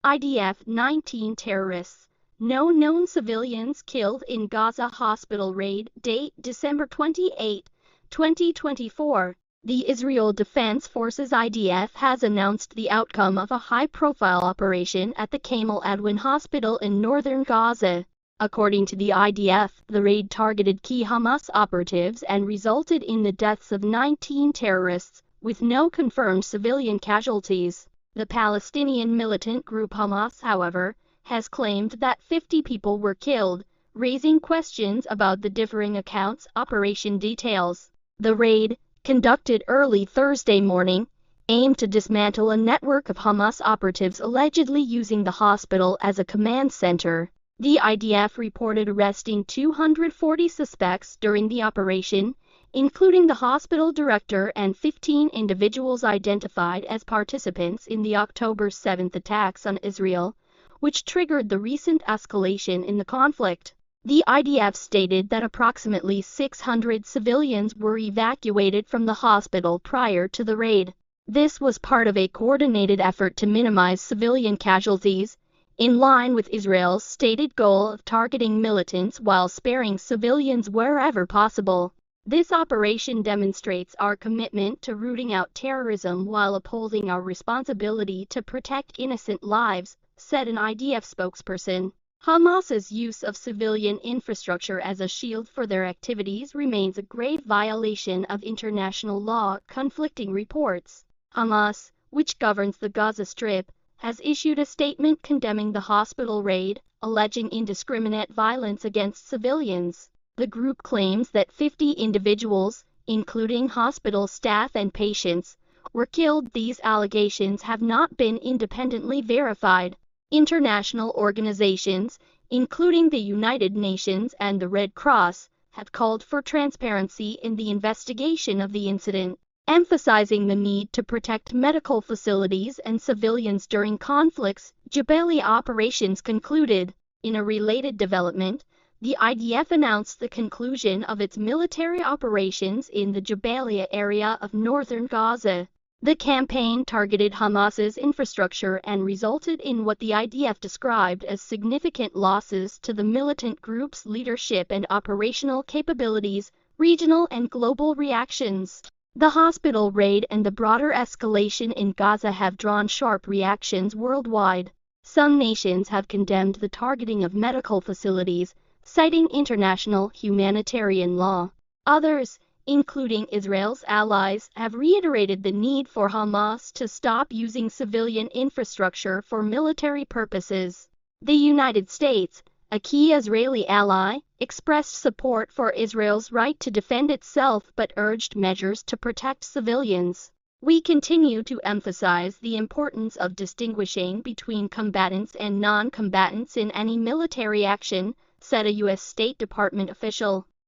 IDF 19 terrorists. No known civilians killed in Gaza hospital raid. Date December 28, 2024. The Israel Defense Forces IDF has announced the outcome of a high-profile operation at the Kamal Adwan Hospital in northern Gaza. According to the IDF, the raid targeted key Hamas operatives and resulted in the deaths of 19 terrorists, with no confirmed civilian casualties. The Palestinian militant group Hamas, however, has claimed that 50 people were killed, raising questions about the differing accounts. Operation details. The raid, conducted early Thursday morning, aimed to dismantle a network of Hamas operatives allegedly using the hospital as a command center. The IDF reported arresting 240 suspects during the operation, including the hospital director and 15 individuals identified as participants in the October 7 attacks on Israel, which triggered the recent escalation in the conflict. The IDF stated that approximately 600 civilians were evacuated from the hospital prior to the raid. This was part of a coordinated effort to minimize civilian casualties, in line with Israel's stated goal of targeting militants while sparing civilians wherever possible. This operation demonstrates our commitment to rooting out terrorism while upholding our responsibility to protect innocent lives, said an IDF spokesperson. Hamas's use of civilian infrastructure as a shield for their activities remains a grave violation of international law. Conflicting reports. Hamas, which governs the Gaza Strip, has issued a statement condemning the hospital raid, alleging indiscriminate violence against civilians. The group claims that 50 individuals, including hospital staff and patients, were killed. These allegations have not been independently verified. International organizations, including the United Nations and the Red Cross, have called for transparency in the investigation of the incident, emphasizing the need to protect medical facilities and civilians during conflicts. Jabalia operations concluded. In a related development, the IDF announced the conclusion of its military operations in the Jabalia area of northern Gaza. The campaign targeted Hamas's infrastructure and resulted in what the IDF described as significant losses to the militant group's leadership and operational capabilities. Regional and global reactions. The hospital raid and the broader escalation in Gaza have drawn sharp reactions worldwide. Some nations have condemned the targeting of medical facilities, citing international humanitarian law. Others, including Israel's allies, have reiterated the need for Hamas to stop using civilian infrastructure for military purposes. The United States, a key Israeli ally, expressed support for Israel's right to defend itself but urged measures to protect civilians. We continue to emphasize the importance of distinguishing between combatants and non-combatants in any military action, said a U.S. State Department official.